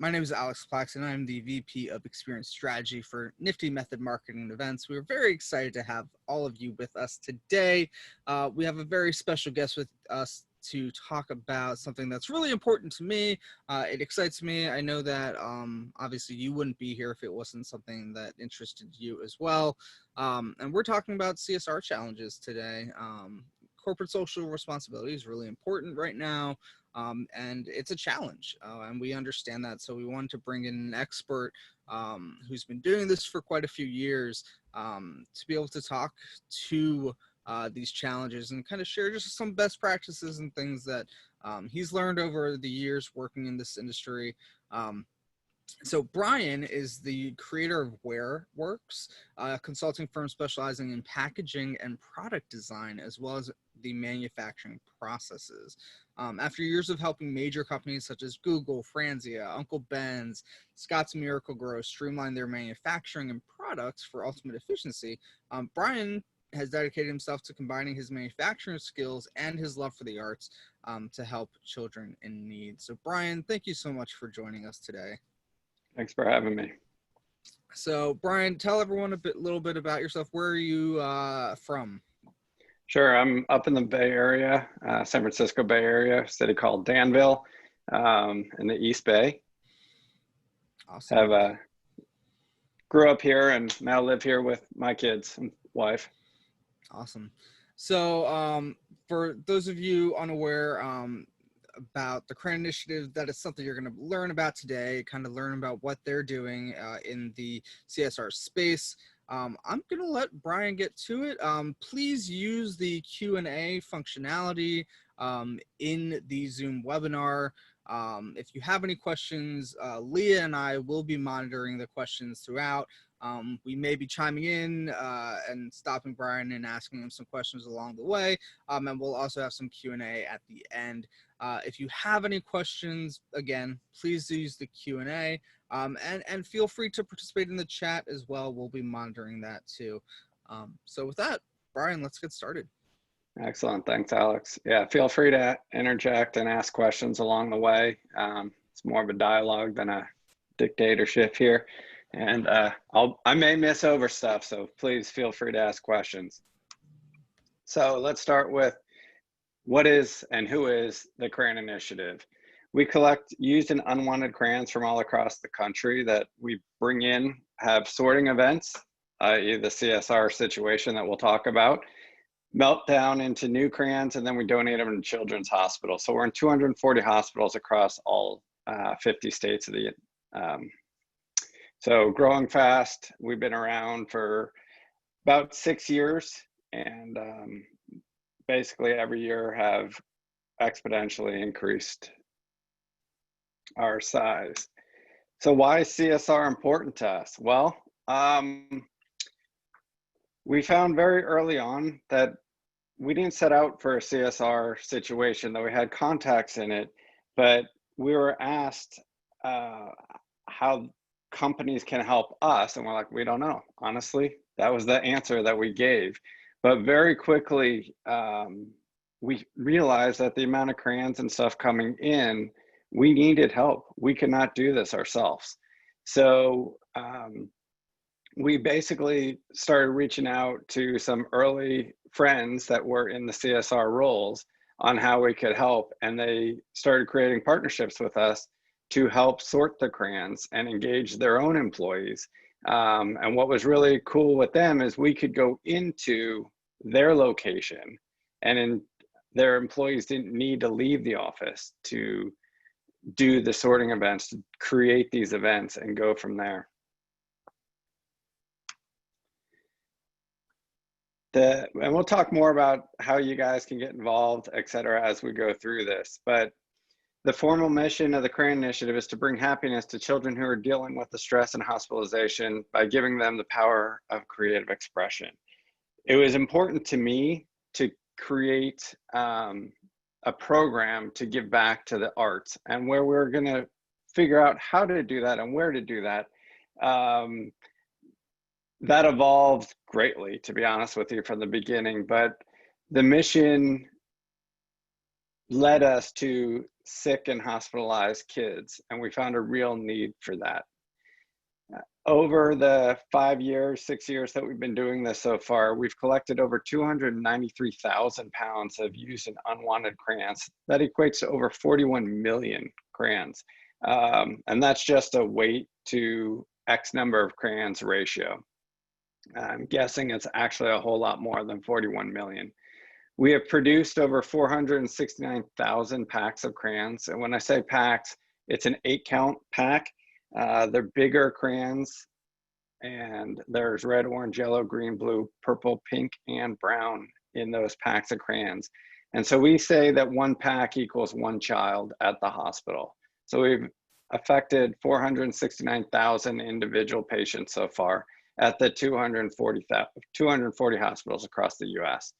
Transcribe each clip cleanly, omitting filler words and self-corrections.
My name is Alex Plaxton. I'm the VP of Experience Strategy for Nifty Method Marketing and Events. We're very excited to have all of you with us today. We have a very special guest with us to talk about something that's really important to me. It excites me. I know that obviously you wouldn't be here if it wasn't something that interested you as well. And we're talking about CSR challenges today. Corporate social responsibility is really important right now. And it's a challenge, and we understand that. So we wanted to bring in an expert who's been doing this for quite a few years to be able to talk to these challenges and kind of share just some best practices and things that he's learned over the years working in this industry. So Bryan is the creator of Ware Works, a consulting firm specializing in packaging and product design, as well as the manufacturing processes. After years of helping major companies such as Google, Franzia, Uncle Ben's, Scott's Miracle-Gro streamline their manufacturing and products for ultimate efficiency, Bryan has dedicated himself to combining his manufacturing skills and his love for the arts to help children in need. So Bryan, thank you so much for joining us today. Thanks for having me. So, Bryan, tell everyone a little bit about yourself. Where are you from? Sure, I'm up in the Bay Area, San Francisco Bay Area, a city called Danville, in the East Bay. Awesome. Grew up here and now live here with my kids and wife. Awesome. So, for those of you unaware, about the Crayon Initiative, that is something you're going to learn about today, kind of learn about what they're doing in the CSR space. I'm going to let Bryan get to it. Please use the Q&A functionality in the Zoom webinar. If you have any questions, Leah and I will be monitoring the questions throughout. We may be chiming in and stopping Bryan and asking him some questions along the way. And we'll also have some Q&A at the end. If you have any questions, again, please use the Q&A and feel free to participate in the chat as well. We'll be monitoring that too. So with that, Bryan, let's get started. Excellent. Thanks, Alex. Yeah, feel free to interject and ask questions along the way. It's more of a dialogue than a dictatorship here. And I may miss over stuff, so please feel free to ask questions. So let's start with what is and who is the Crayon Initiative? We collect used and unwanted crayons from all across the country that we bring in, have sorting events, i.e. the CSR situation that we'll talk about, melt down into new crayons, and then we donate them to children's hospitals. So we're in 240 hospitals across all 50 states of the so growing fast. We've been around for about 6 years, and basically every year have exponentially increased our size. So why is CSR important to us? Well, we found very early on that we didn't set out for a CSR situation, though we had contacts in it, but we were asked how companies can help us, and we're like, we don't know. Honestly, that was the answer that we gave. But very quickly, we realized that the amount of crayons and stuff coming in, we needed help. We could not do this ourselves. So we basically started reaching out to some early friends that were in the CSR roles on how we could help. And they started creating partnerships with us to help sort the crayons and engage their own employees. And what was really cool with them is we could go into their location, and their employees didn't need to leave the office to do the sorting events, to create these events and go from there. And we'll talk more about how you guys can get involved, et cetera, as we go through this. But the formal mission of the Crayon Initiative is to bring happiness to children who are dealing with the stress and hospitalization by giving them the power of creative expression. It was important to me to create a program to give back to the arts, and where we're going to figure out how to do that and where to do that. That evolved greatly, to be honest with you, from the beginning. But the mission led us to sick and hospitalized kids, and we found a real need for that. Over the 5 years, 6 years that we've been doing this so far, we've collected over 293,000 pounds of used and unwanted crayons. That equates to over 41 million crayons. And that's just a weight to X number of crayons ratio. I'm guessing it's actually a whole lot more than 41 million. We have produced over 469,000 packs of crayons. And when I say packs, it's an 8-count pack. They're bigger crayons, and there's red, orange, yellow, green, blue, purple, pink, and brown in those packs of crayons. And so we say that one pack equals one child at the hospital. So we've affected 469,000 individual patients so far at the 240 hospitals across the US.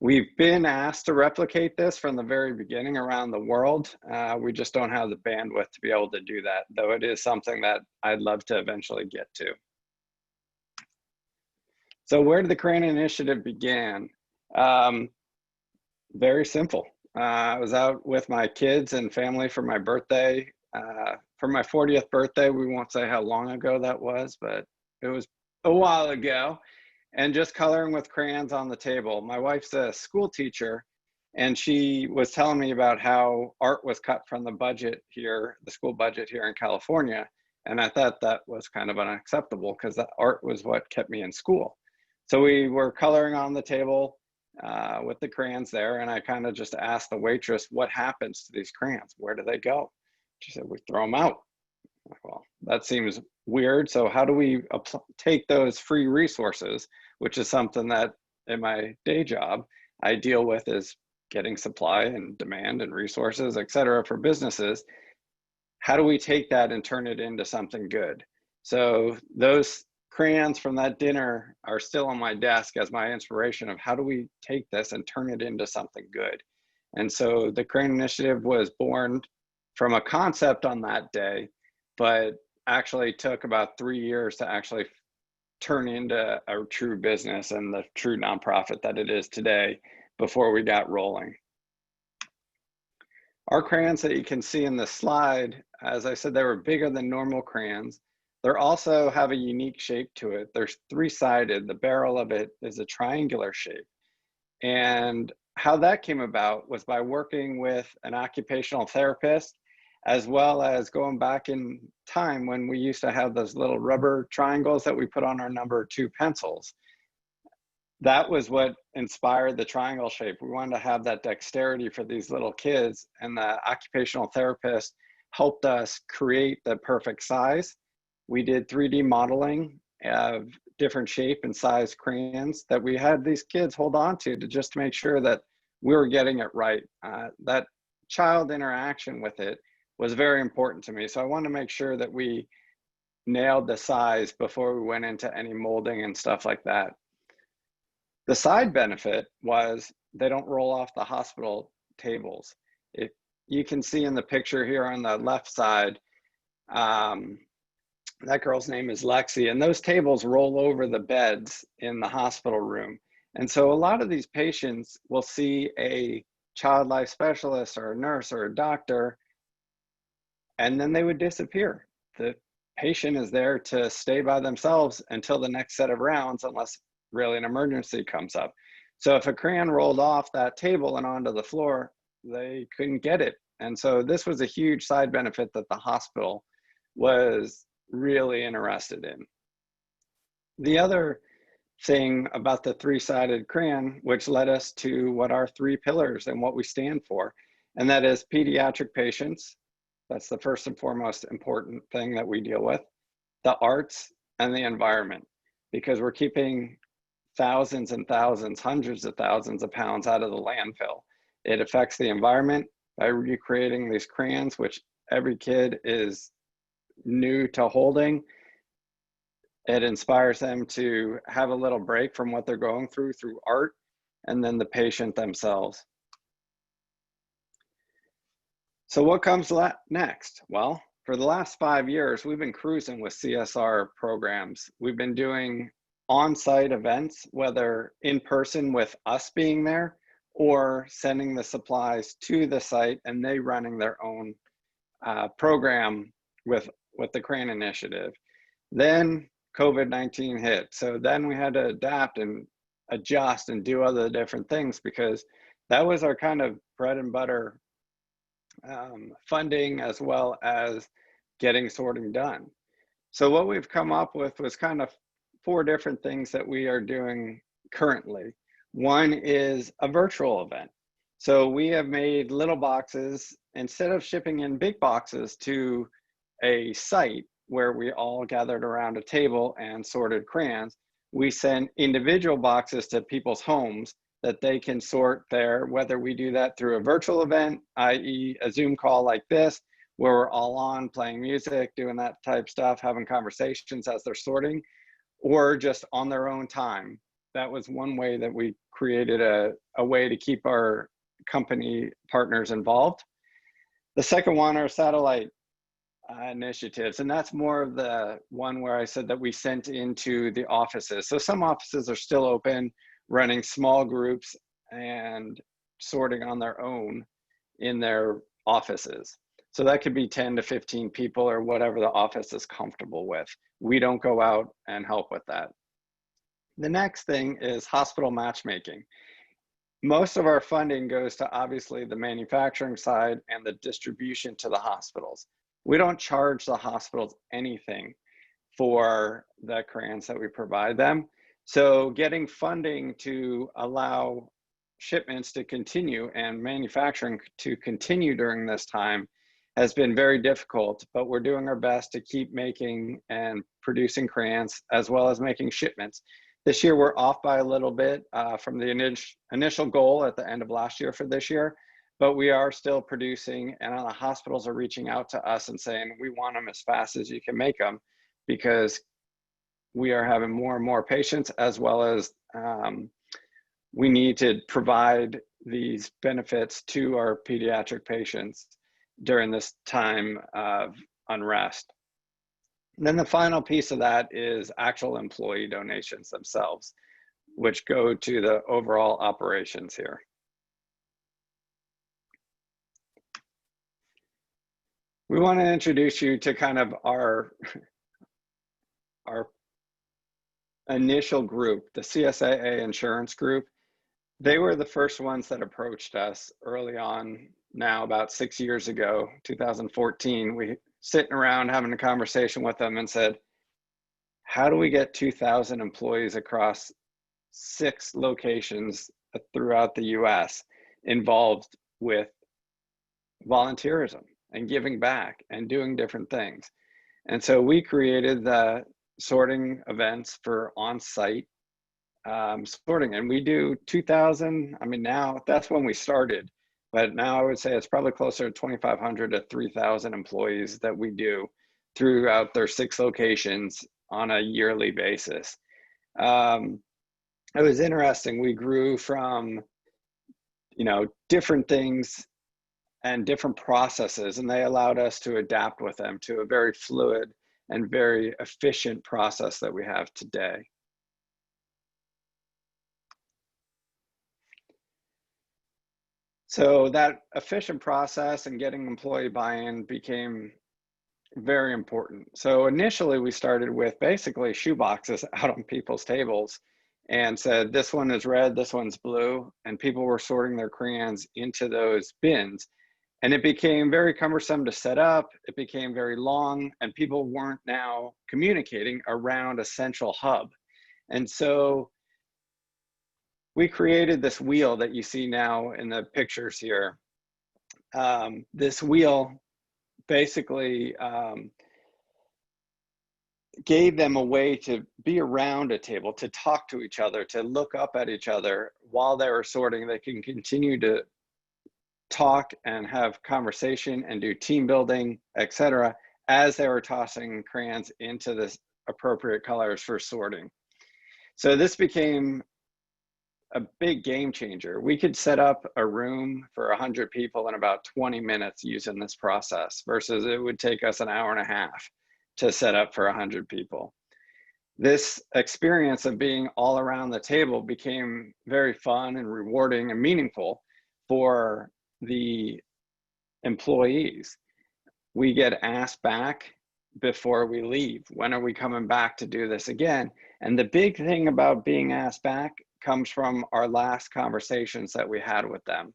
We've been asked to replicate this from the very beginning around the world. We just don't have the bandwidth to be able to do that, though it is something that I'd love to eventually get to. So where did the Crayon Initiative begin? Very simple. I was out with my kids and family for my birthday. For my 40th birthday, we won't say how long ago that was, but it was a while ago. And just coloring with crayons on the table. My wife's a school teacher, and she was telling me about how art was cut from the budget here, the school budget here in California. And I thought that was kind of unacceptable because that art was what kept me in school. So we were coloring on the table with the crayons there, and I kind of just asked the waitress, what happens to these crayons? Where do they go? She said, we throw them out. Well, that seems weird. So how do we take those free resources, which is something that in my day job I deal with, is getting supply and demand and resources, et cetera, for businesses. How do we take that and turn it into something good? So those crayons from that dinner are still on my desk as my inspiration of how do we take this and turn it into something good. And so the Crayon Initiative was born from a concept on that day, but actually took about 3 years to actually turn into a true business and the true nonprofit that it is today before we got rolling. Our crayons that you can see in the slide, as I said, they were bigger than normal crayons. They also have a unique shape to it. They're three-sided. The barrel of it is a triangular shape. And how that came about was by working with an occupational therapist, as well as going back in time when we used to have those little rubber triangles that we put on our number 2 pencils. That was what inspired the triangle shape. We wanted to have that dexterity for these little kids, and the occupational therapist helped us create the perfect size. We did 3D modeling of different shape and size crayons that we had these kids hold on to just make sure that we were getting it right. That child interaction with it was very important to me. So I wanted to make sure that we nailed the size before we went into any molding and stuff like that. The side benefit was they don't roll off the hospital tables. If you can see in the picture here on the left side, that girl's name is Lexi, and those tables roll over the beds in the hospital room. And so a lot of these patients will see a child life specialist or a nurse or a doctor, and then they would disappear. The patient is there to stay by themselves until the next set of rounds, unless really an emergency comes up. So if a crayon rolled off that table and onto the floor, they couldn't get it. And so this was a huge side benefit that the hospital was really interested in. The other thing about the three-sided crayon, which led us to what our 3 pillars and what we stand for, and that is pediatric patients. That's the first and foremost important thing that we deal with. The arts and the environment, because we're keeping thousands and thousands, hundreds of thousands of pounds out of the landfill. It affects the environment by recreating these crayons, which every kid is new to holding. It inspires them to have a little break from what they're going through art, and then the patient themselves. So what comes next? Well, for the last 5 years, we've been cruising with CSR programs. We've been doing on-site events, whether in person with us being there or sending the supplies to the site and they running their own program with the Crayon Initiative. Then COVID-19 hit. So then we had to adapt and adjust and do other different things, because that was our kind of bread and butter funding, as well as getting sorting done. So what we've come up with was kind of 4 different things that we are doing currently. One is a virtual event. So we have made little boxes, instead of shipping in big boxes to a site where we all gathered around a table and sorted crayons, we send individual boxes to people's homes that they can sort there, whether we do that through a virtual event, i.e. a Zoom call like this, where we're all on playing music, doing that type stuff, having conversations as they're sorting, or just on their own time. That was one way that we created a way to keep our company partners involved. The second one are satellite initiatives, and that's more of the one where I said that we sent into the offices. So some offices are still open, running small groups and sorting on their own in their offices. So that could be 10 to 15 people or whatever the office is comfortable with. We don't go out and help with that. The next thing is hospital matchmaking. Most of our funding goes to obviously the manufacturing side and the distribution to the hospitals. We don't charge the hospitals anything for the crayons that we provide them. So getting funding to allow shipments to continue and manufacturing to continue during this time has been very difficult, but we're doing our best to keep making and producing crayons, as well as making shipments. This year we're off by a little bit from the initial goal at the end of last year for this year, but we are still producing, and the hospitals are reaching out to us and saying, we want them as fast as you can make them, because we are having more and more patients, as well as we need to provide these benefits to our pediatric patients during this time of unrest. And then the final piece of that is actual employee donations themselves, which go to the overall operations here. We want to introduce you to kind of our initial group, the CSA Insurance Group. They were the first ones that approached us early on, now about 6 years ago, 2014. We sitting around having a conversation with them and said, how do we get 2,000 employees across 6 locations throughout the US involved with volunteerism and giving back and doing different things? And so we created the sorting events for on-site sorting, and we do 2,000. I mean, now that's when we started, but now I would say it's probably closer to 2,500 to 3,000 employees that we do throughout their 6 locations on a yearly basis. It was interesting. We grew from, different things and different processes, and they allowed us to adapt with them to a very fluid and very efficient process that we have today. So that efficient process and getting employee buy-in became very important. So initially we started with basically shoe boxes out on people's tables and said, this one is red, this one's blue, and people were sorting their crayons into those bins. And it became very cumbersome to set up, it became very long, and people weren't now communicating around a central hub. And so we created this wheel that you see now in the pictures here. This wheel basically gave them a way to be around a table, to talk to each other, to look up at each other while they were sorting. They can continue to talk and have conversation and do team building, etc., as they were tossing crayons into the appropriate colors for sorting. So this became a big game changer. We could set up a room for 100 people in about 20 minutes using this process, versus it would take us an hour and a half to set up for 100 people. this experience of being all around the table became very fun and rewarding and meaningful for the employees. We get asked back before we leave, when are we coming back to do this again? And the big thing about being asked back comes from our last conversations that we had with them.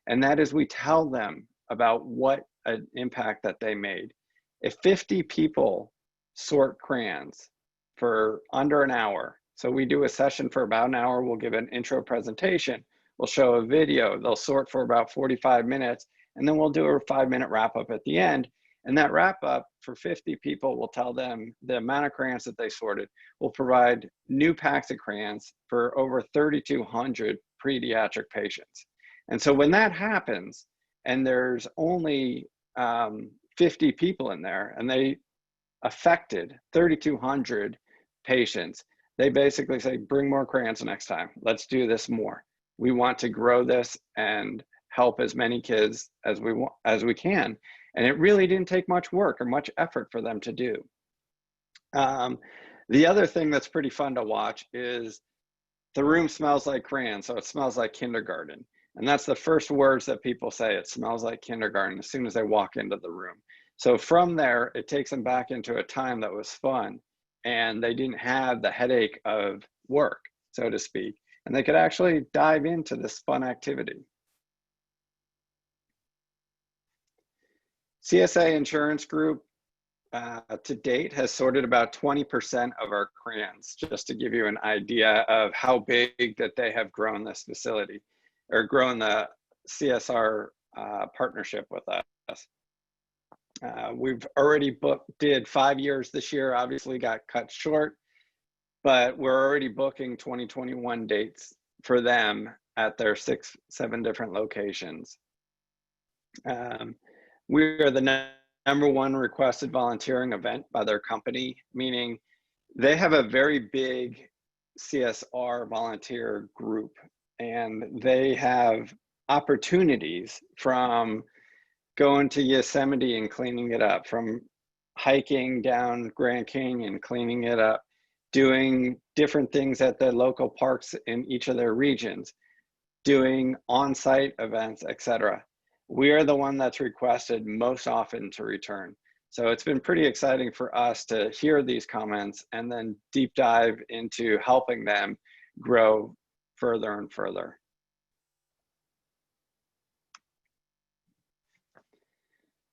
And that is, we tell them about what an impact that they made. If 50 people sort crayons for under an hour, so we do a session for about an hour, we'll give an intro presentation, we'll show a video, they'll sort for about 45 minutes, and then we'll do a 5-minute wrap up at the end. And that wrap up for 50 people will tell them the amount of crayons that they sorted. We'll provide new packs of crayons for over 3,200 pediatric patients. And so when that happens, and there's only 50 people in there, and they affected 3,200 patients, they basically say, bring more crayons next time. Let's do this more. We want to grow this and help as many kids as we can. And it really didn't take much work or much effort for them to do. The other thing that's pretty fun to watch is the room smells like crayons, so it smells like kindergarten. And that's the first words that people say, it smells like kindergarten, as soon as they walk into the room. So from there, it takes them back into a time that was fun, and they didn't have the headache of work, so to speak, and they could actually dive into this fun activity. CSA Insurance Group to date has sorted about 20% of our crayons, just to give you an idea of how big that they have grown this facility, or grown the CSR partnership with us. We've already did 5 years this year, obviously got cut short, but we're already booking 2021 dates for them at their 6-7 different locations. We are the #1 requested volunteering event by their company, meaning they have a very big CSR volunteer group, and they have opportunities from going to Yosemite and cleaning it up, from hiking down Grand Canyon, cleaning it up, doing different things at the local parks in each of their regions, doing on-site events, etc. We are the one that's requested most often to return. So it's been pretty exciting for us to hear these comments and then deep dive into helping them grow further and further.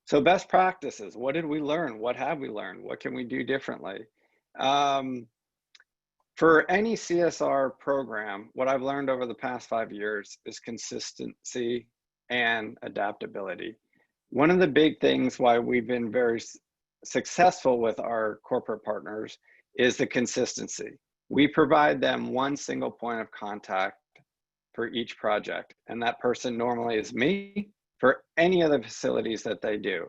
So best practices, what did we learn? What have we learned? What can we do differently? For any CSR program, what I've learned over the past 5 years is consistency and adaptability. One of the big things why we've been very successful with our corporate partners is the consistency. We provide them one single point of contact for each project, and that person normally is me for any of the facilities that they do.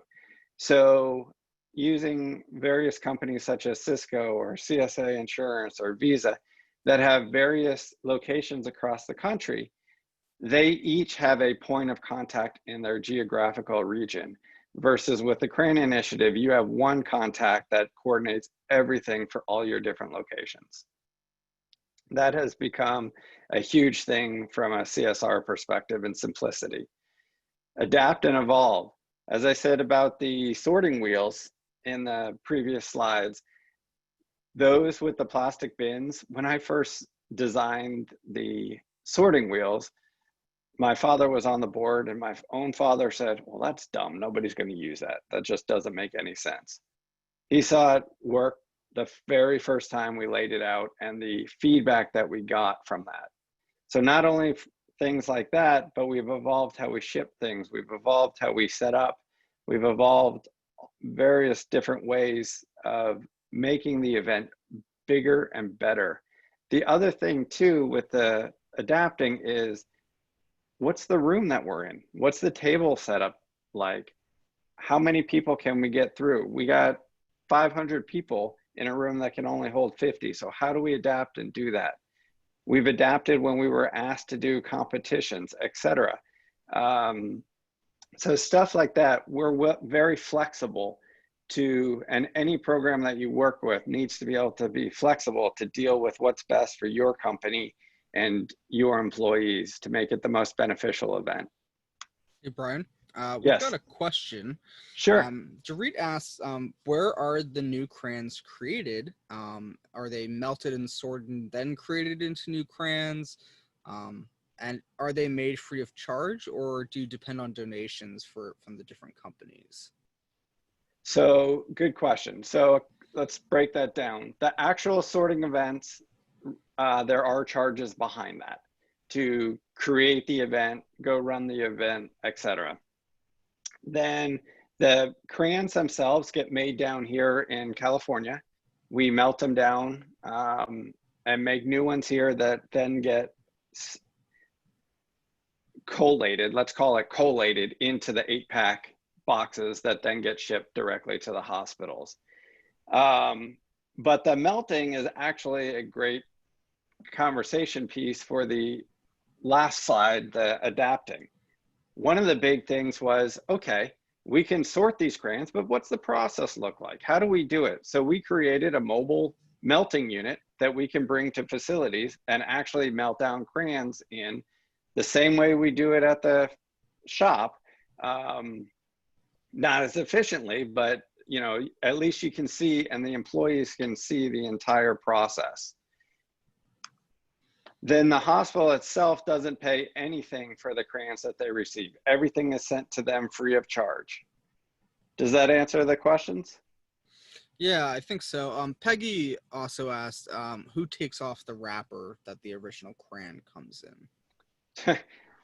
So using various companies such as Cisco or CSA Insurance or Visa that have various locations across the country, they each have a point of contact in their geographical region, versus with the Crayon Initiative, you have one contact that coordinates everything for all your different locations. That has become a huge thing from a CSR perspective and simplicity. Adapt and evolve. As I said about the sorting wheels in the previous slides, those with the plastic bins, when I first designed the sorting wheels, my father was on the board, and my own father said, well, that's dumb. Nobody's going to use that. That just doesn't make any sense. He saw it work the very first time we laid it out, and the feedback that we got from that. So not only things like that, but we've evolved how we ship things. We've evolved how we set up. We've evolved various different ways of making the event bigger and better. The other thing too with the adapting is, what's the room that we're in? What's the table setup like? How many people can we get through? We got 500 people in a room that can only hold 50. So how do we adapt and do that? We've adapted when we were asked to do competitions, etc. So stuff like that, we're very flexible to, and any program that you work with needs to be able to be flexible to deal with what's best for your company and your employees to make it the most beneficial event. Hey, Brian, we've got Yes, a question. sure. Jareet asks, where are the new crayons created? Are they melted and sorted and then created into new crayons? And are they made free of charge, or do you depend on donations from the different companies? So good question. So let's break that down. The actual sorting events, there are charges behind that to create the event, go run the event, etc. Then the crayons themselves get made down here in California. We melt them down and make new ones here that then get collated, let's call it collated, into the 8-pack boxes that then get shipped directly to the hospitals. But the melting is actually a great conversation piece for the last slide, the adapting. One of the big things was, okay, we can sort these crayons, but what's the process look like? How do we do it? So we created a mobile melting unit that we can bring to facilities and actually melt down crayons in the same way we do it at the shop. Not as efficiently, but at least you can see, and the employees can see the entire process. Then the hospital itself doesn't pay anything for the crayons that they receive. Everything is sent to them free of charge. Does that answer the questions? Yeah, I think so. Peggy also asked, who takes off the wrapper that the original crayon comes in?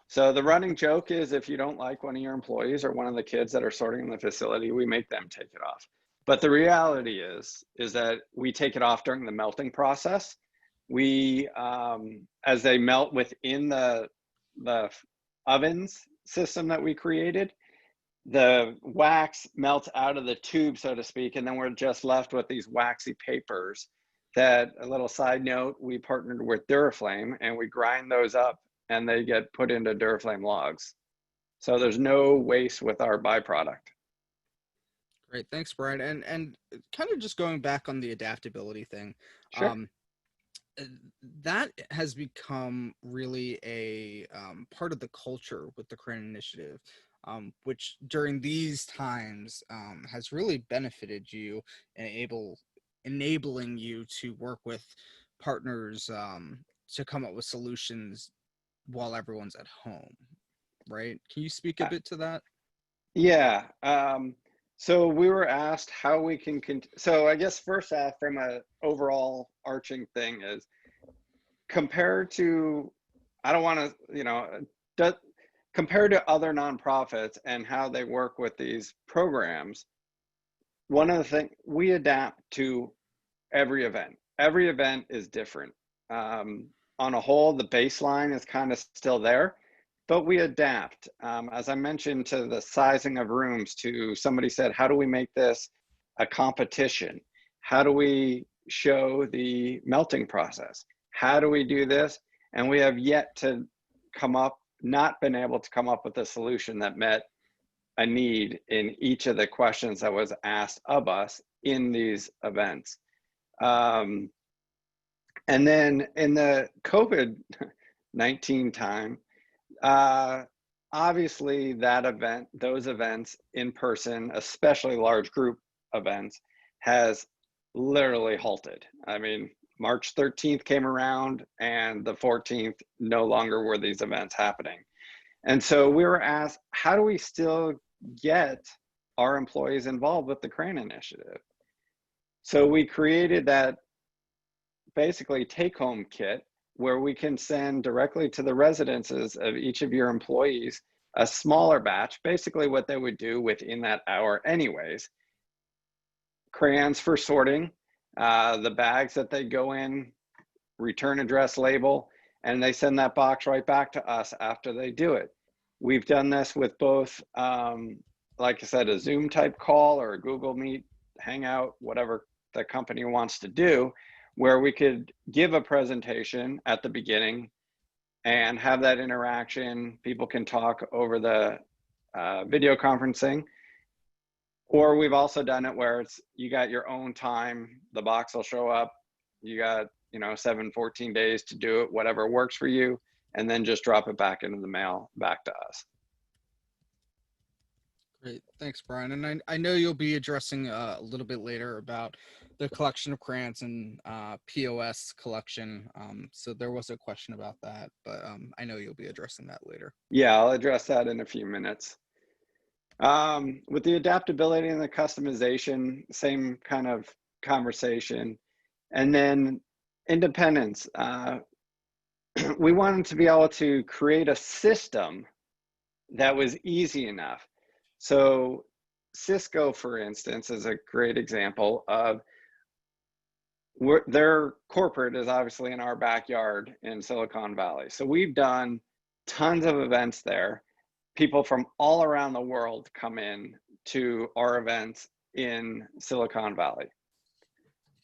So the running joke is, if you don't like one of your employees or one of the kids that are sorting in the facility, we make them take it off. But the reality is that we take it off during the melting process. We, as they melt within the ovens system that we created, the wax melts out of the tube, so to speak, and then we're just left with these waxy papers that, a little side note, we partnered with Duraflame, and we grind those up and they get put into Duraflame logs. So there's no waste with our byproduct. Great, thanks, Brian. And kind of just going back on the adaptability thing, Sure. That has become really a part of the culture with the Crayon Initiative, which during these times has really benefited you and enabling you to work with partners to come up with solutions while everyone's at home, right? Can you speak a bit to that? Yeah. So we were asked how we can, so I guess first off, from an overall arching thing is, compared to, I don't want to, compared to other nonprofits and how they work with these programs, one of the things, we adapt to every event. Every event is different. On a whole, the baseline is kind of still there, but we adapt. As I mentioned, to the sizing of rooms, to somebody said, how do we make this a competition? How do we show the melting process? How do we do this? And we have yet to not been able to come up with a solution that met a need in each of the questions that was asked of us in these events. And then in the COVID-19 time, obviously those events in person, especially large group events, has literally halted. I mean, March 13th came around and the 14th, no longer were these events happening. And so we were asked, how do we still get our employees involved with the Crayon Initiative? So we created that basically take-home kit where we can send directly to the residences of each of your employees a smaller batch, basically what they would do within that hour anyways. Crayons for sorting, the bags that they go in, return address label, and they send that box right back to us after they do it. We've done this with both, like I said, a Zoom type call or a Google Meet, Hangout, whatever the company wants to do, where we could give a presentation at the beginning and have that interaction. People can talk over the video conferencing. Or we've also done it where it's, you got your own time, the box will show up, you got, 14 days to do it, whatever works for you, and then just drop it back into the mail back to us. Great. Thanks, Brian. And I know you'll be addressing a little bit later about the collection of crayons and POS collection. So there was a question about that, but I know you'll be addressing that later. Yeah, I'll address that in a few minutes. With the adaptability and the customization, same kind of conversation. And then independence. We wanted to be able to create a system that was easy enough. So Cisco, for instance, is a great example of their corporate is obviously in our backyard in Silicon Valley. So we've done tons of events there. People from all around the world come in to our events in Silicon Valley.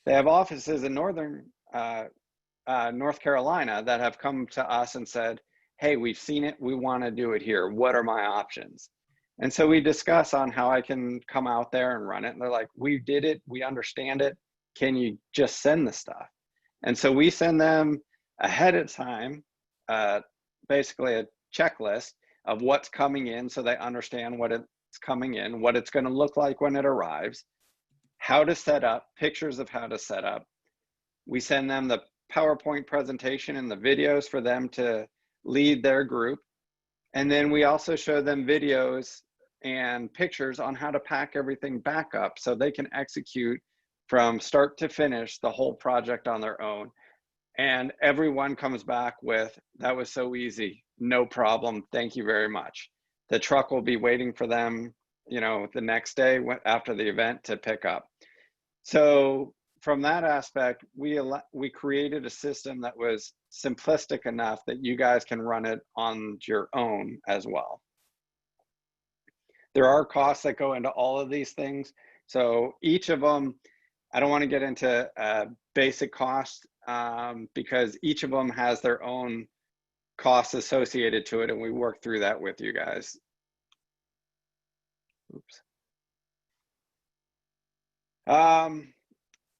They have offices in northern North Carolina that have come to us and said, hey, we've seen it, we want to do it here. What are my options? And so we discuss on how I can come out there and run it. And they're like, we did it, we understand it. Can you just send the stuff? And so we send them ahead of time, basically a checklist of what's coming in so they understand what it's coming in, what it's going to look like when it arrives, how to set up, pictures of how to set up. We send them the PowerPoint presentation and the videos for them to lead their group. And then we also show them videos and pictures on how to pack everything back up so they can execute from start to finish the whole project on their own. And everyone comes back with, that was so easy, no problem, thank you very much. The truck will be waiting for them, the next day after the event to pick up. So from that aspect, we created a system that was simplistic enough that you guys can run it on your own as well. There are costs that go into all of these things. So each of them, I don't want to get into basic costs because each of them has their own costs associated to it, and we work through that with you guys. Oops.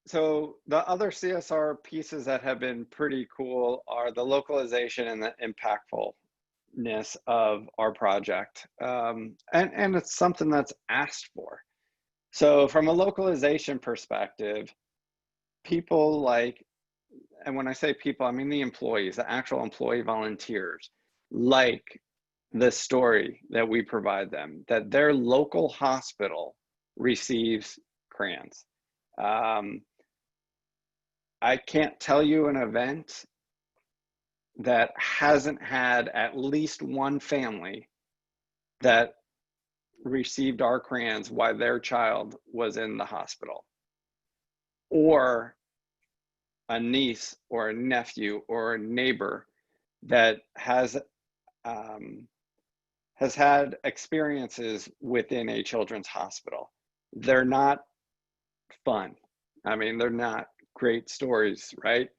So the other CSR pieces that have been pretty cool are the localization and the impactfulness of our project. And it's something that's asked for. So from a localization perspective, people like, and when I say people, I mean the employees, the actual employee volunteers, like the story that we provide them, that their local hospital receives crayons. I can't tell you an event that hasn't had at least one family that received our crayons while their child was in the hospital, or a niece or a nephew or a neighbor that has had experiences within a children's hospital. They're not fun. I mean, they're not great stories, right?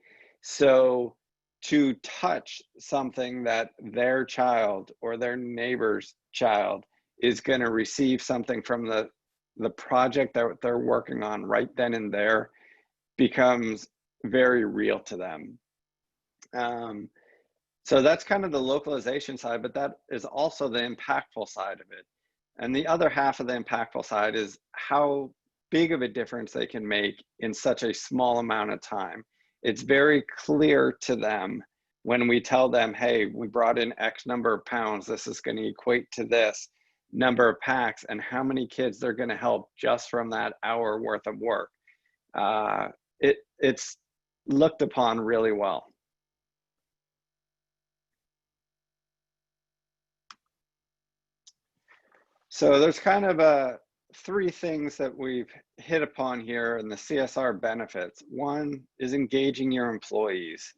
So to touch something that their child or their neighbor's child is going to receive something from the project that they're working on right then and there becomes very real to them. So that's kind of the localization side, but that is also the impactful side of it. And the other half of the impactful side is how big of a difference they can make in such a small amount of time. It's very clear to them when we tell them, hey, we brought in X number of pounds, this is going to equate to this number of packs, and how many kids they're going to help just from that hour worth of work. It's looked upon really well. So there's kind of three things that we've hit upon here in the CSR benefits. One is engaging your employees.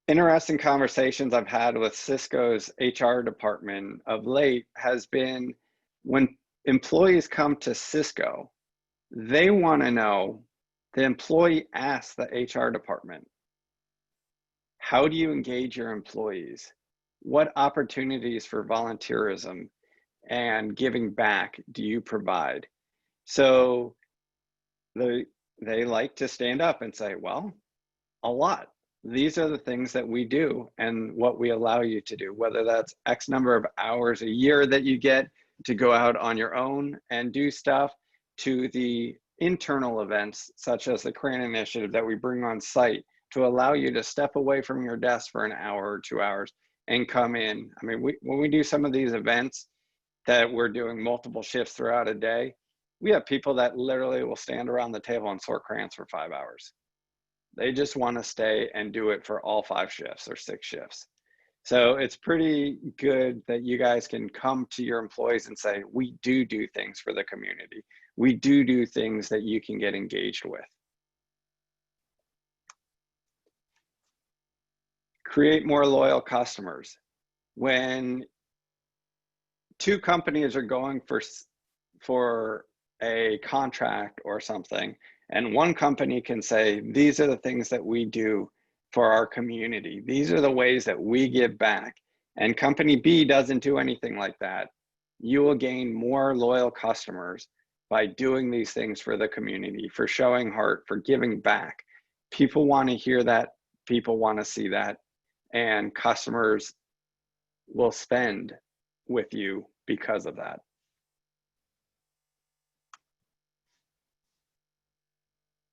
Interesting conversations I've had with Cisco's HR department of late has been when employees come to Cisco, they want to know, the employee asks the HR department, how do you engage your employees? What opportunities for volunteerism and giving back do you provide? So they like to stand up and say, well, a lot. These are the things that we do and what we allow you to do, whether that's X number of hours a year that you get to go out on your own and do stuff, to the internal events such as the Crayon Initiative that we bring on site to allow you to step away from your desk for an hour or 2 hours and come in. I mean, when we do some of these events that we're doing multiple shifts throughout a day, we have people that literally will stand around the table and sort crayons for 5 hours. They just want to stay and do it for all 5 shifts or 6 shifts. So it's pretty good that you guys can come to your employees and say, we do things for the community. We do things that you can get engaged with. Create more loyal customers. When 2 companies are going for a contract or something, and one company can say, these are the things that we do for our community. These are the ways that we give back. And company B doesn't do anything like that. You will gain more loyal customers by doing these things for the community, for showing heart, for giving back. People want to hear that. People want to see that. And customers will spend with you because of that.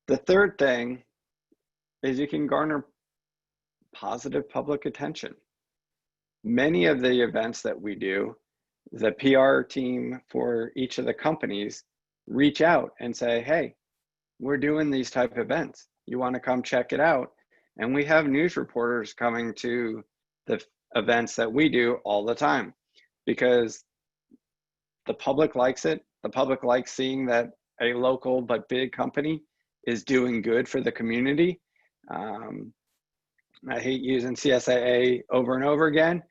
The third thing is you can garner positive public attention. Many of the events that we do, the PR team for each of the companies reach out and say, hey, we're doing these type of events. You want to come check it out? And we have news reporters coming to the events that we do all the time because the public likes it. The public likes seeing that a local but big company is doing good for the community. I hate using CSA over and over again,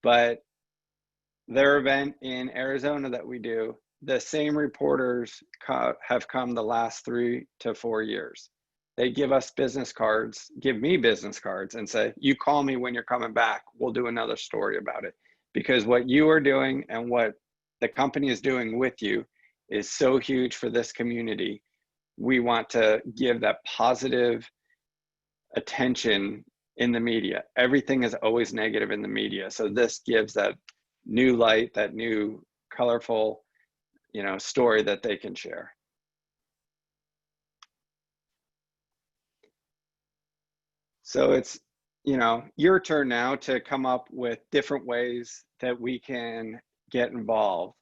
but their event in Arizona that we do, the same reporters have come the last 3 to 4 years. They give us business cards, give me business cards and say, you call me when you're coming back, we'll do another story about it. Because what you are doing and what the company is doing with you is so huge for this community. We want to give that positive attention in the media. Everything is always negative in the media. So this gives that new light, that new colorful, story that they can share. So it's, your turn now to come up with different ways that we can get involved.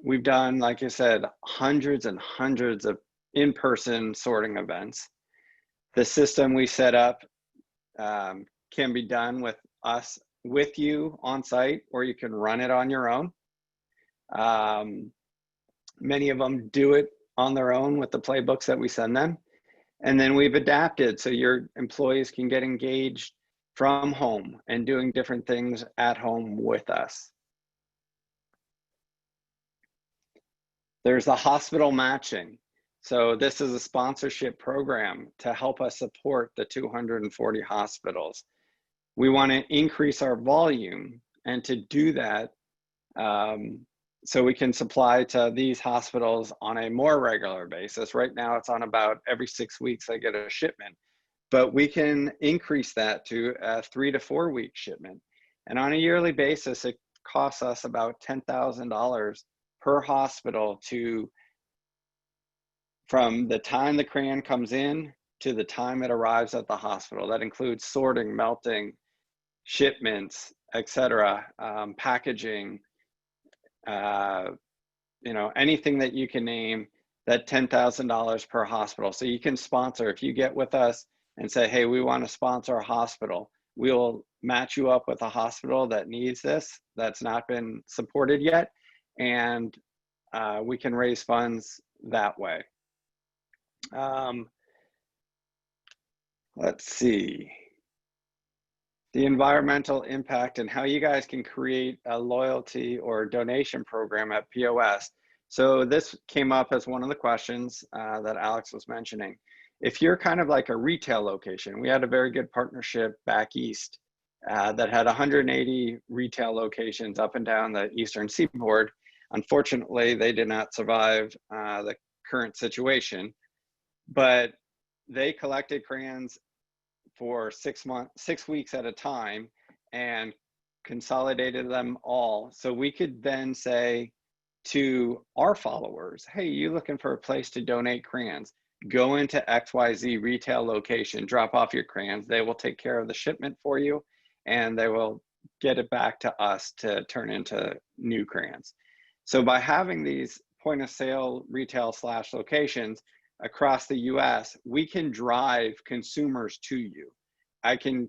We've done, like I said, hundreds and hundreds of in-person sorting events. The system we set up can be done with you on site, or you can run it on your own. Many of them do it on their own with the playbooks that we send them. And then we've adapted so your employees can get engaged from home and doing different things at home with us. There's the hospital matching. So this is a sponsorship program to help us support the 240 hospitals. We want to increase our volume, and to do that, so we can supply to these hospitals on a more regular basis. Right now it's on about every 6 weeks they get a shipment, but we can increase that to a 3 to 4 week shipment. And on a yearly basis, it costs us about $10,000 per hospital from the time the crayon comes in to the time it arrives at the hospital. That includes sorting, melting, shipments, etc., packaging, anything that you can name. That $10,000 per hospital. So you can sponsor. If you get with us and say, hey, we want to sponsor a hospital, we'll match you up with a hospital that needs this, that's not been supported yet, and we can raise funds that way. Let's see. The environmental impact and how you guys can create a loyalty or donation program at POS. So this came up as one of the questions that Alex was mentioning. If you're kind of like a retail location, we had a very good partnership back east that had 180 retail locations up and down the Eastern Seaboard. Unfortunately, they did not survive the current situation, but they collected crayons for 6 weeks at a time and consolidated them all. So we could then say to our followers, hey, you looking for a place to donate crayons? Go into XYZ retail location, drop off your crayons. They will take care of the shipment for you, and they will get it back to us to turn into new crayons. So by having these point of sale retail / locations across the US, we can drive consumers to you. I can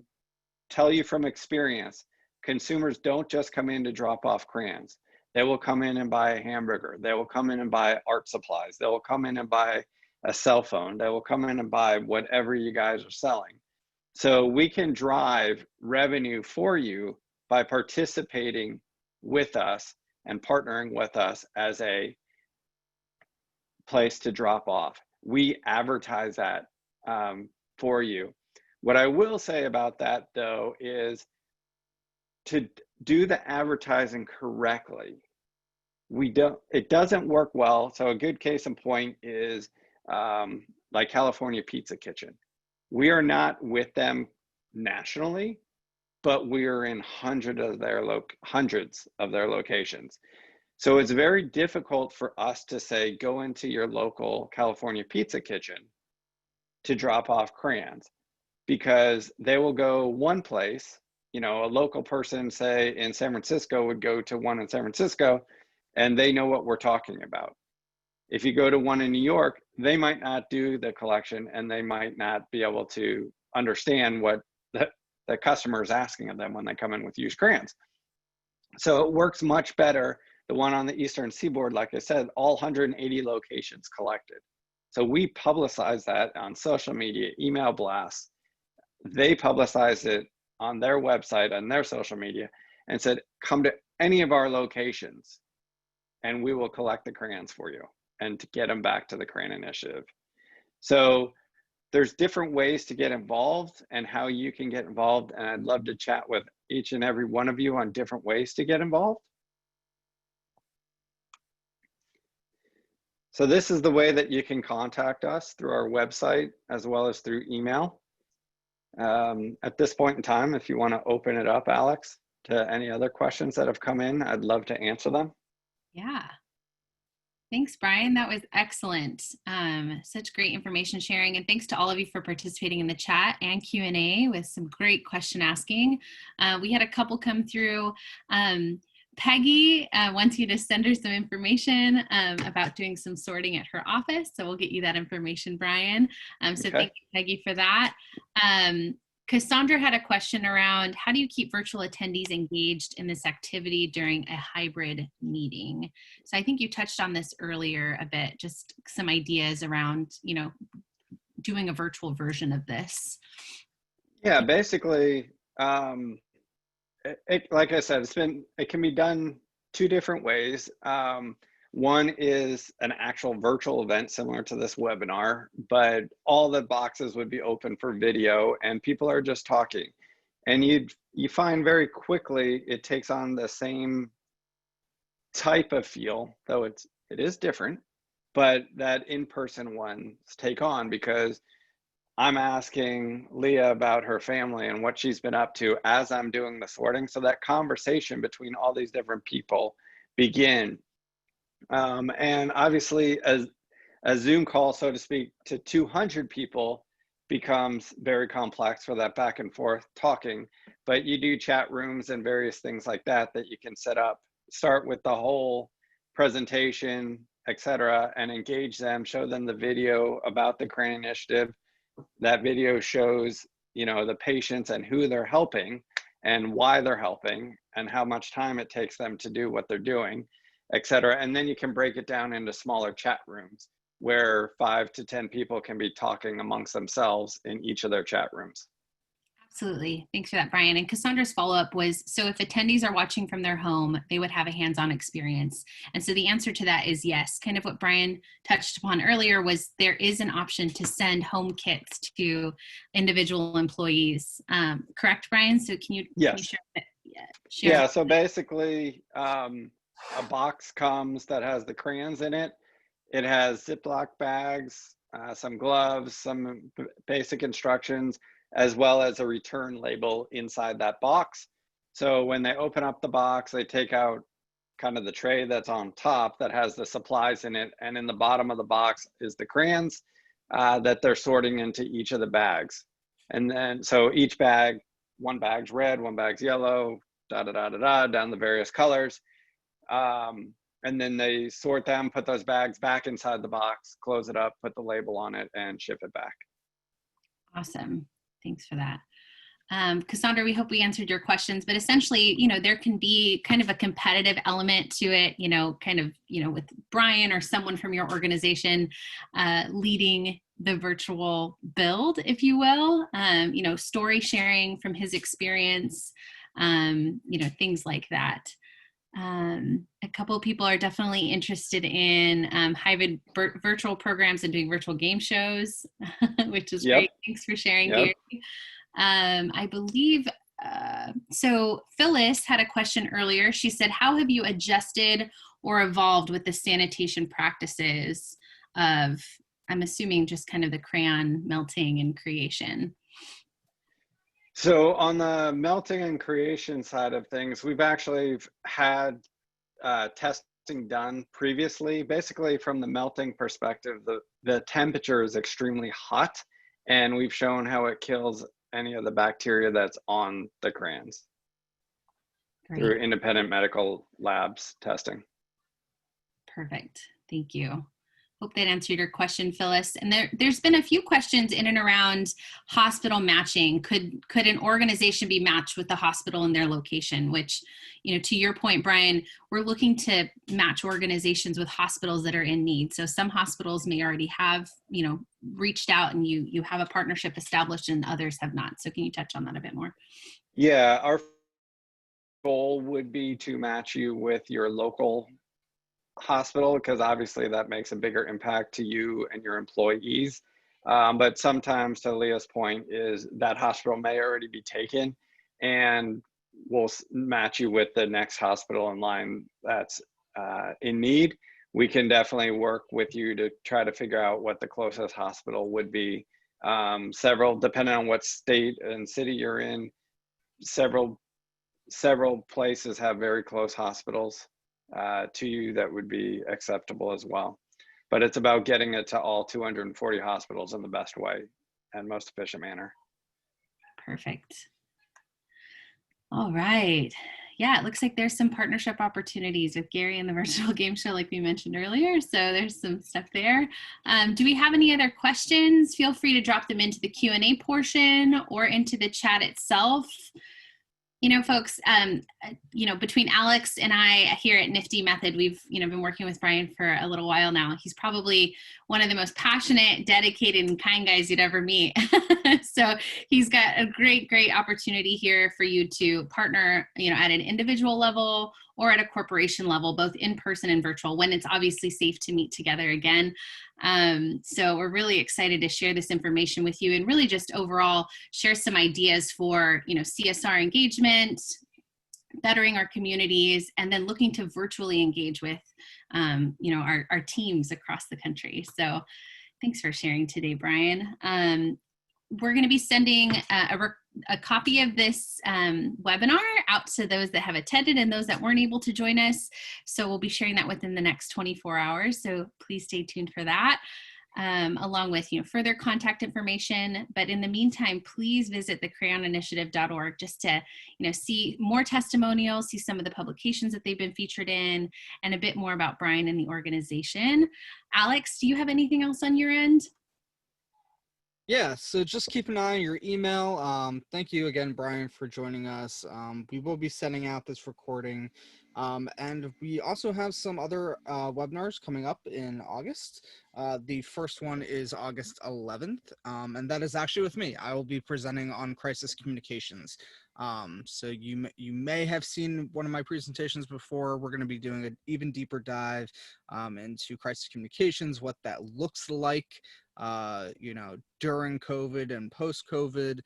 tell you from experience, consumers don't just come in to drop off crayons. They will come in and buy a hamburger. They will come in and buy art supplies. They will come in and buy a cell phone. They will come in and buy whatever you guys are selling. So we can drive revenue for you by participating with us and partnering with us as a place to drop off. We advertise that for you. What I will say about that, though, is to do the advertising correctly, it doesn't work well. So a good case in point is like California Pizza Kitchen. We are not with them nationally, but we are in hundreds of their locations. So it's very difficult for us to say, go into your local California Pizza Kitchen to drop off crayons, because they will go one place. You know, a local person, say in San Francisco, would go to one in San Francisco, and they know what we're talking about. If you go to one in New York, they might not do the collection, and they might not be able to understand what the customer is asking of them when they come in with used crayons. So it works much better. The one on the Eastern Seaboard, like I said, all 180 locations collected. So we publicize that on social media, email blasts. They publicized it on their website and their social media and said, come to any of our locations and we will collect the crayons for you and to get them back to the Crayon Initiative. So there's different ways to get involved and how you can get involved. And I'd love to chat with each and every one of you on different ways to get involved. So this is the way that you can contact us, through our website as well as through email. At this point in time, if you want to open it up, Alex, to any other questions that have come in, I'd love to answer them. Yeah. Thanks, Bryan. That was excellent. Such great information sharing. And thanks to all of you for participating in the chat and Q&A with some great question asking. We had a couple come through. Peggy wants you to send her some information about doing some sorting at her office. So we'll get you that information, Bryan. So Okay. thank you, Peggy, for that. Cassandra had a question around, how do you keep virtual attendees engaged in this activity during a hybrid meeting? So I think you touched on this earlier a bit, just some ideas around, you know, doing a virtual version of this. Yeah, basically, like I said, it can be done two different ways. One is an actual virtual event similar to this webinar, but all the boxes would be open for video and people are just talking. And you find very quickly it takes on the same type of feel, though it is different, but that in-person ones take on, because I'm asking Leah about her family and what she's been up to as I'm doing the sorting. So that conversation between all these different people begin. And obviously a Zoom call, so to speak, to 200 people becomes very complex for that back and forth talking, but you do chat rooms and various things like that you can set up, start with the whole presentation, etc., and engage them, show them the video about the Crayon Initiative. That video shows, you know, the patients and who they're helping and why they're helping and how much time it takes them to do what they're doing, etc. And then you can break it down into smaller chat rooms where 5 to 10 people can be talking amongst themselves in each of their chat rooms. Absolutely. Thanks for that, Brian. And Cassandra's follow-up was, so if attendees are watching from their home, they would have a hands-on experience. And so the answer to that is yes. Kind of what Brian touched upon earlier was there is an option to send home kits to individual employees. Correct, Brian? So can you Yes. share that? Share. Yeah, so basically, a box comes that has the crayons in it. It has Ziploc bags, some gloves, some basic instructions, as well as a return label inside that box. So when they open up the box, they take out kind of the tray that's on top that has the supplies in it. And in the bottom of the box is the crayons that they're sorting into each of the bags. And then, so each bag, one bag's red, one bag's yellow, down the various colors. And then they sort them, put those bags back inside the box, close it up, put the label on it, and ship it back. Awesome. Thanks for that. Cassandra, we hope we answered your questions, but essentially, there can be kind of a competitive element to it, with Brian or someone from your organization leading the virtual build, if you will, story sharing from his experience, things like that. A couple of people are definitely interested in hybrid virtual programs and doing virtual game shows, which is great. Thanks for sharing, Gary. I believe, so Phyllis had a question earlier. She said, how have you adjusted or evolved with the sanitation practices of, I'm assuming just kind of the crayon melting and creation? So on the melting and creation side of things, we've actually had testing done previously. Basically, from the melting perspective, the temperature is extremely hot, and we've shown how it kills any of the bacteria that's on the crayons through independent medical labs testing. Perfect. Thank you. Hope that answered your question, Phyllis. And there's been a few questions in and around hospital matching. Could an organization be matched with the hospital in their location? Which, to your point, Brian, we're looking to match organizations with hospitals that are in need. So some hospitals may already have, reached out and you have a partnership established, and others have not. So can you touch on that a bit more? Yeah, our goal would be to match you with your local hospital, because obviously that makes a bigger impact to you and your employees. But sometimes, to Leah's point, is that hospital may already be taken, and we'll match you with the next hospital in line that's in need. We can definitely work with you to try to figure out what the closest hospital would be. Several, depending on what state and city you're in, several places have very close hospitals to you that would be acceptable as well. But it's about getting it to all 240 hospitals in the best way and most efficient manner. Perfect. All right. Yeah, it looks like there's some partnership opportunities with Gary and the virtual game show, like we mentioned earlier. So there's some stuff there. Do we have any other questions? Feel free to drop them into the Q&A portion or into the chat itself. Folks, between Alex and I here at Nifty Method, we've, been working with Brian for a little while now. He's probably one of the most passionate, dedicated, and kind guys you'd ever meet. So he's got a great opportunity here for you to partner, at an individual level or at a corporation level, both in person and virtual, when it's obviously safe to meet together again. So we're really excited to share this information with you and really just overall share some ideas for, CSR engagement, bettering our communities, and then looking to virtually engage with, our teams across the country. So thanks for sharing today, Brian. We're going to be sending a copy of this webinar out to those that have attended and those that weren't able to join us. So we'll be sharing that within the next 24 hours. So please stay tuned for that, along with further contact information. But in the meantime, please visit thecrayoninitiative.org just to see more testimonials, see some of the publications that they've been featured in, and a bit more about Brian and the organization. Alex, do you have anything else on your end? Yeah, so just keep an eye on your email. Thank you again, Brian, for joining us. We will be sending out this recording And we also have some other webinars coming up in August. The first one is August 11th, and that is actually with me. I will be presenting on crisis communications. So you may have seen one of my presentations before. We're going to be doing an even deeper dive into crisis communications, what that looks like, during COVID and post-COVID.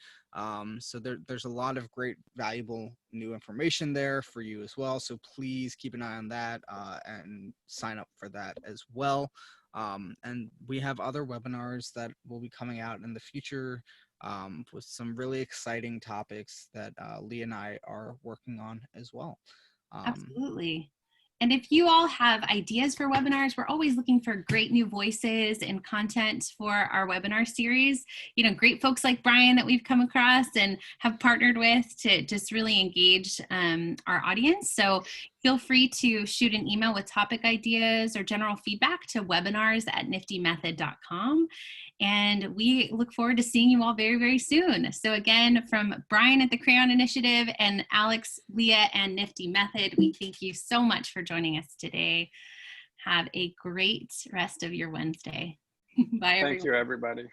So there's a lot of great, valuable new information there for you as well. So please keep an eye on that and sign up for that as well. And we have other webinars that will be coming out in the future with some really exciting topics that Lee and I are working on as well. Absolutely. And if you all have ideas for webinars, we're always looking for great new voices and content for our webinar series. Great folks like Bryan that we've come across and have partnered with to just really engage our audience. So feel free to shoot an email with topic ideas or general feedback to webinars@niftymethod.com. And we look forward to seeing you all very, very soon. So again, from Bryan at the Crayon Initiative and Alex, Leah, and Nifty Method, we thank you so much for joining us today. Have a great rest of your Wednesday. Bye, everyone. Thank you, everybody.